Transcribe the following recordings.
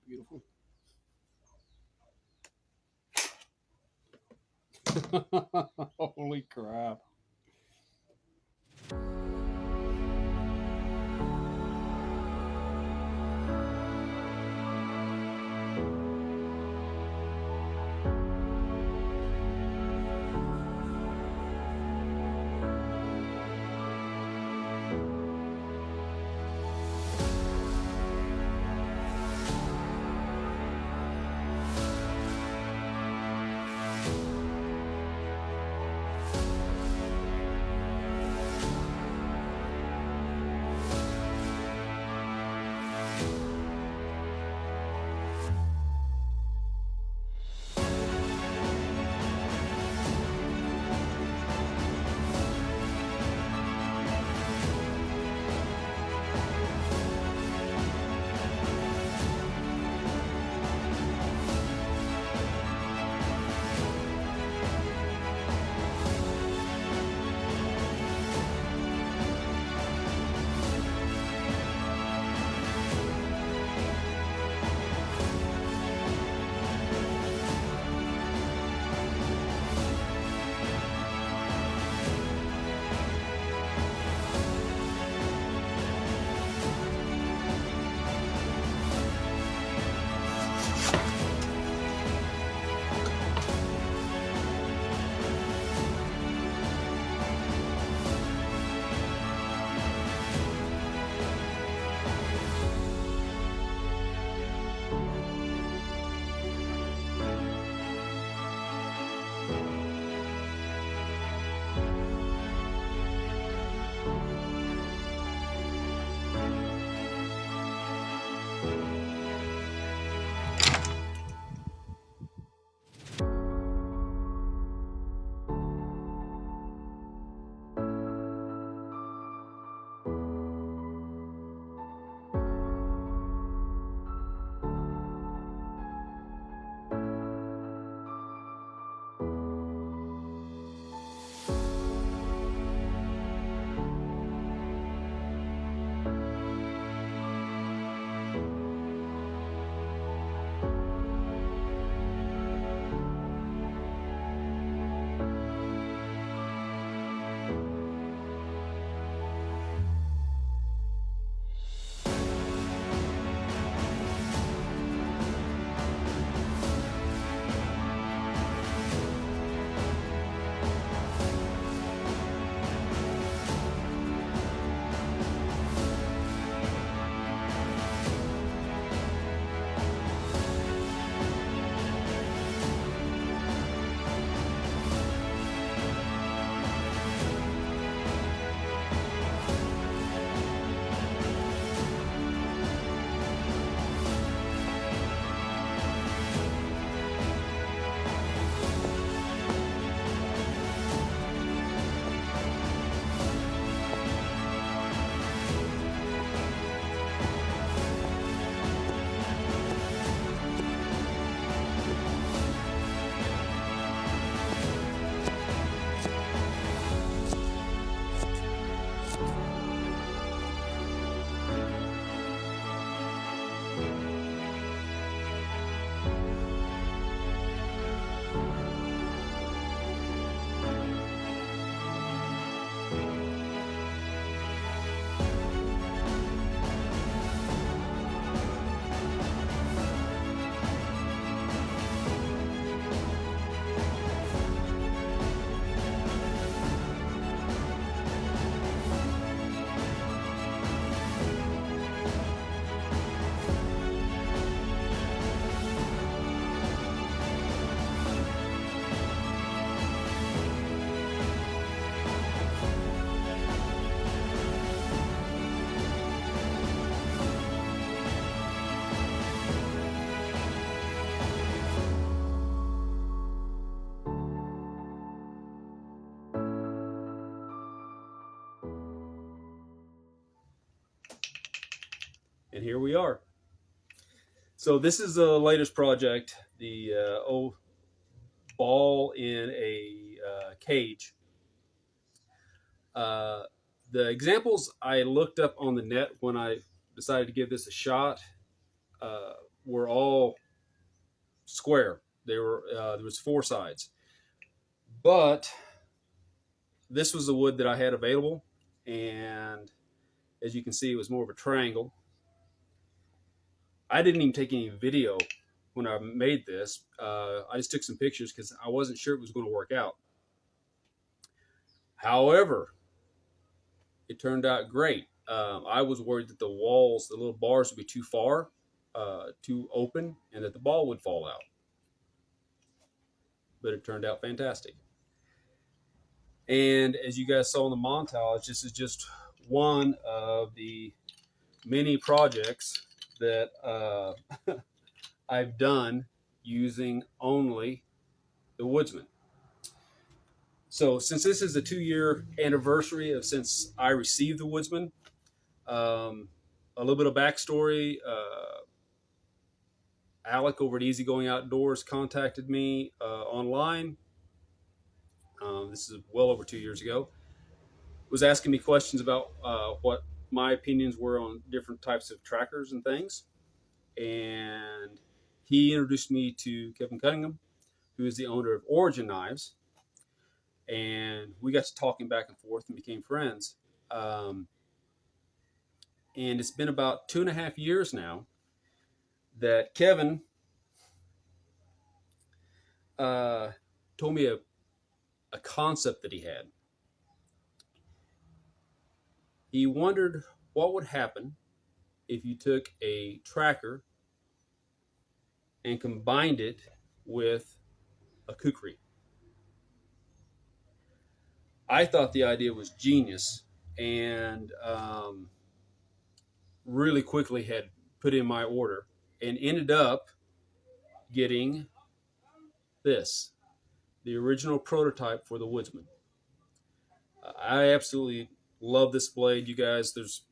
Beautiful. Holy crap. And here we are. So this is the latest project, the ball in a cage. The examples I looked up on the net when I decided to give this a shot were all square. They were there was 4 sides, but this was the wood that I had available, and as you can see, it was more of a triangle. I didn't even take any video when I made this. I just took some pictures because I wasn't sure it was going to work out. However, it turned out great. I was worried that the walls, the little bars, would be too far, too open, and that the ball would fall out. But it turned out fantastic. And as you guys saw in the montage, this is just one of the many projects that I've done using only the Woodsman. So since this is a 2-year anniversary of since I received the Woodsman, a little bit of backstory. Alec over at Easy Going Outdoors contacted me online. This is well over 2 years ago. Was asking me questions about what my opinions were on different types of trackers and things. And he introduced me to Kevin Cunningham, who is the owner of Origin Knives. And we got to talking back and forth and became friends. And it's been about 2.5 years now that Kevin told me a concept that he had. He wondered what would happen if you took a tracker and combined it with a kukri. I thought the idea was genius, and really quickly had put in my order and ended up getting this, the original prototype for the Woodsman. I absolutely love this blade, you guys. There's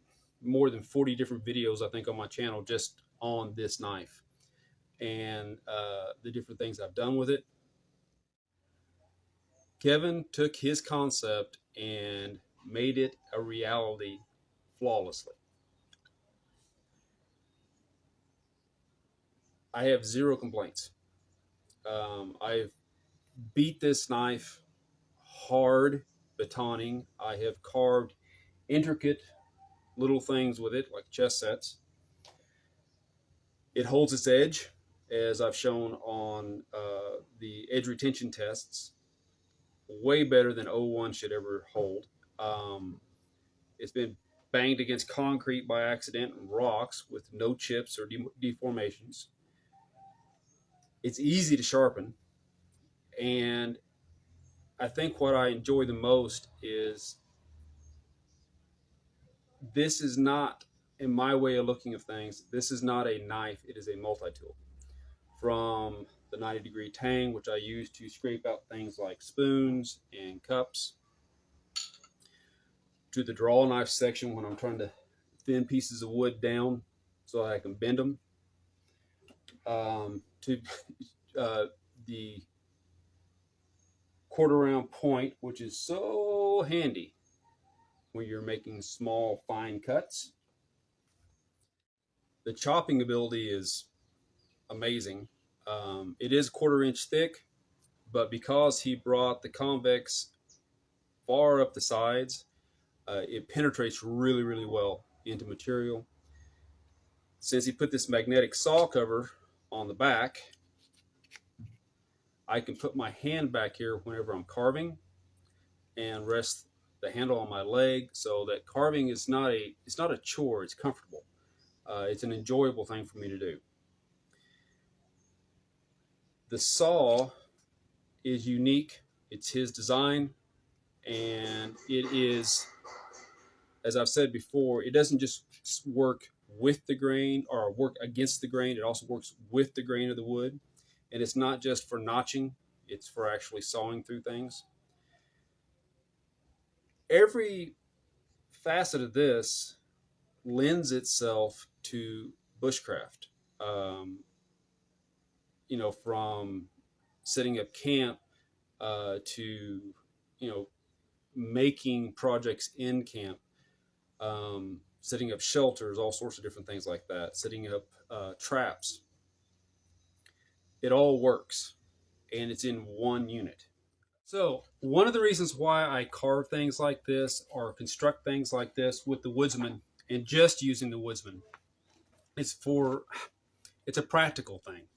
more than 40 different videos, I think, on my channel just on this knife and the different things I've done with it. Kevin took his concept and made it a reality flawlessly. I have 0 complaints. I've beat this knife hard batoning. I have carved intricate little things with it, like chess sets. It holds its edge, as I've shown on the edge retention tests, way better than 01 should ever hold. It's been banged against concrete by accident and rocks with no chips or deformations. It's easy to sharpen, and I think what I enjoy the most is this is not, in my way of looking at things, this is not a knife, it is a multi-tool. From the 90-degree tang, which I use to scrape out things like spoons and cups, to the draw knife section when I'm trying to thin pieces of wood down so that I can bend them, to the quarter round point, which is so handy when you're making small, fine cuts. The chopping ability is amazing. It is 1/4 inch thick, but because he brought the convex far up the sides, it penetrates really, really well into material. Since he put this magnetic saw cover on the back, I can put my hand back here whenever I'm carving and rest the handle on my leg, so that carving is not a chore, it's comfortable. It's an enjoyable thing for me to do. The saw is unique. It's his design, and it is, as I've said before, it doesn't just work with the grain or work against the grain. It also works with the grain of the wood. And it's not just for notching, it's for actually sawing through things. Every facet of this lends itself to bushcraft. From setting up camp to, making projects in camp, setting up shelters, all sorts of different things like that, setting up traps. it all works and it's in one unit. So one of the reasons why I carve things like this or construct things like this with the Woodsman and just using the Woodsman is it's a practical thing.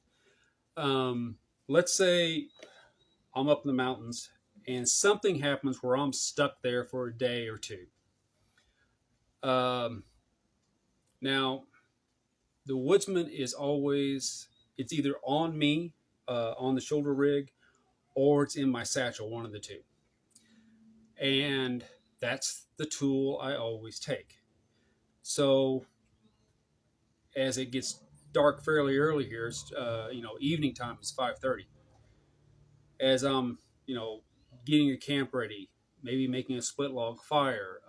Let's say I'm up in the mountains and something happens where I'm stuck there for a day or two. Um, Now, the Woodsman is always, it's either on me, on the shoulder rig, or it's in my satchel, one of the two. And that's the tool I always take. So as it gets dark fairly early here, it's, evening time is 5:30. As I'm, getting a camp ready, maybe making a split log fire,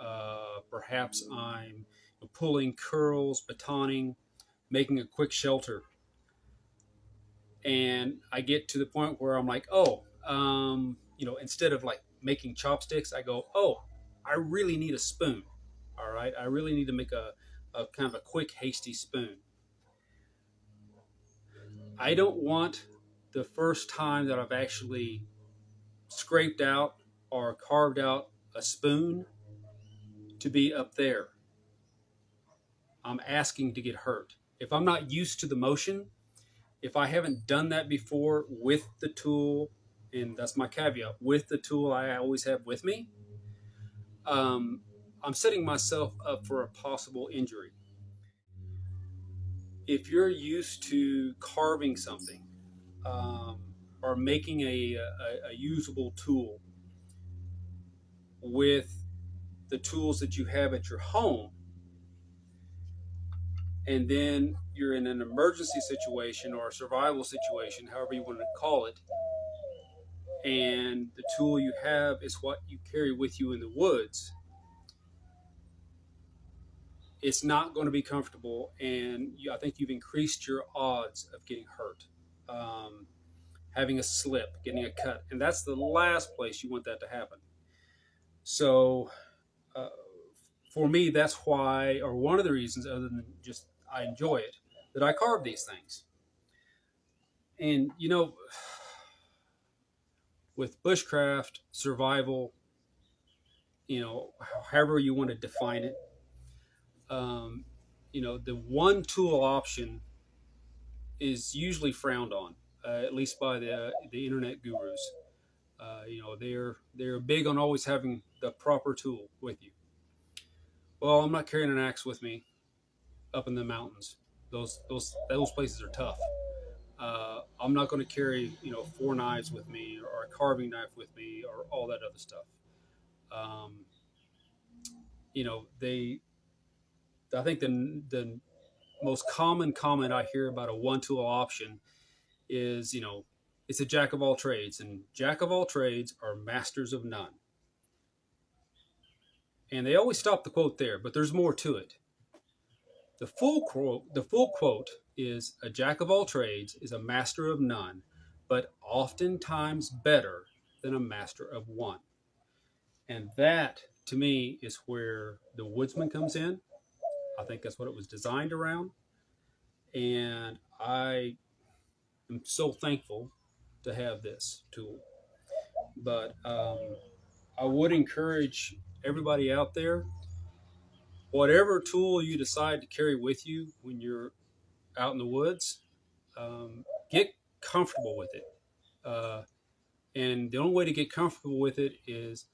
perhaps I'm pulling curls, batoning, making a quick shelter. And I get to the point where I'm like, instead of like making chopsticks, I go, oh, I really need a spoon. All right, I really need to make a kind of a quick, hasty spoon. I don't want the first time that I've actually scraped out or carved out a spoon to be up there. I'm asking to get hurt. If I'm not used to the motion, if I haven't done that before with the tool, and that's my caveat, with the tool I always have with me, I'm setting myself up for a possible injury. If you're used to carving something or making a usable tool with the tools that you have at your home, and then you're in an emergency situation or a survival situation, however you want to call it, and the tool you have is what you carry with you in the woods, it's not going to be comfortable, and I think you've increased your odds of getting hurt, having a slip, getting a cut, and that's the last place you want that to happen. So, uh, for me, that's why, or one of the reasons, other than just I enjoy it, that I carve these things. And with bushcraft, survival, however you want to define it, um, the one tool option is usually frowned on, at least by the internet gurus. They're big on always having the proper tool with you. Well, I'm not carrying an axe with me up in the mountains. Those places are tough. I'm not going to carry 4 knives with me or a carving knife with me or all that other stuff. Um, they I think the most common comment I hear about a one tool option is, it's a jack of all trades, and jack of all trades are masters of none. And they always stop the quote there, but there's more to it. The full quote is, a jack of all trades is a master of none, but oftentimes better than a master of one. And that, to me, is where the Woodsman comes in. I think that's what it was designed around. And I am so thankful to have this tool. But I would encourage everybody out there, whatever tool you decide to carry with you when you're out in the woods, get comfortable with it. And the only way to get comfortable with it is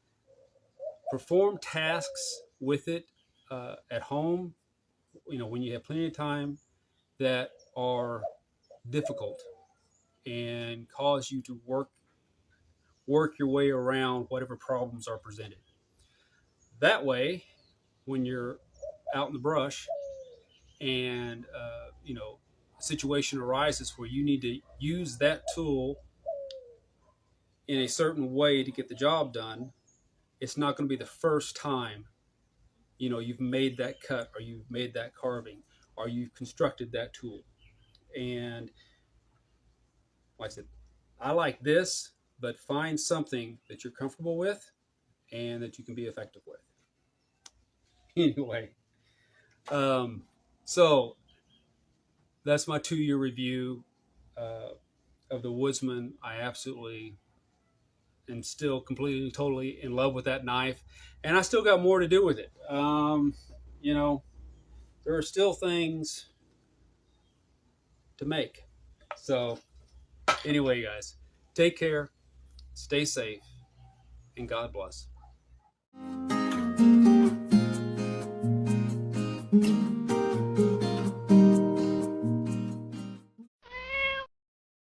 perform tasks with it at home, when you have plenty of time, that are difficult and cause you to work your way around whatever problems are presented. That way, when you're out in the brush and a situation arises where you need to use that tool in a certain way to get the job done, it's not going to be the first time you've made that cut or you've made that carving or you've constructed that tool. And like I said, I like this, but find something that you're comfortable with and that you can be effective with. Anyway, so that's my 2-year review. of the Woodsman. I absolutely am still completely and totally in love with that knife, and I still got more to do with it. You know, there are still things to make. So, anyway, guys, take care, stay safe, and God bless.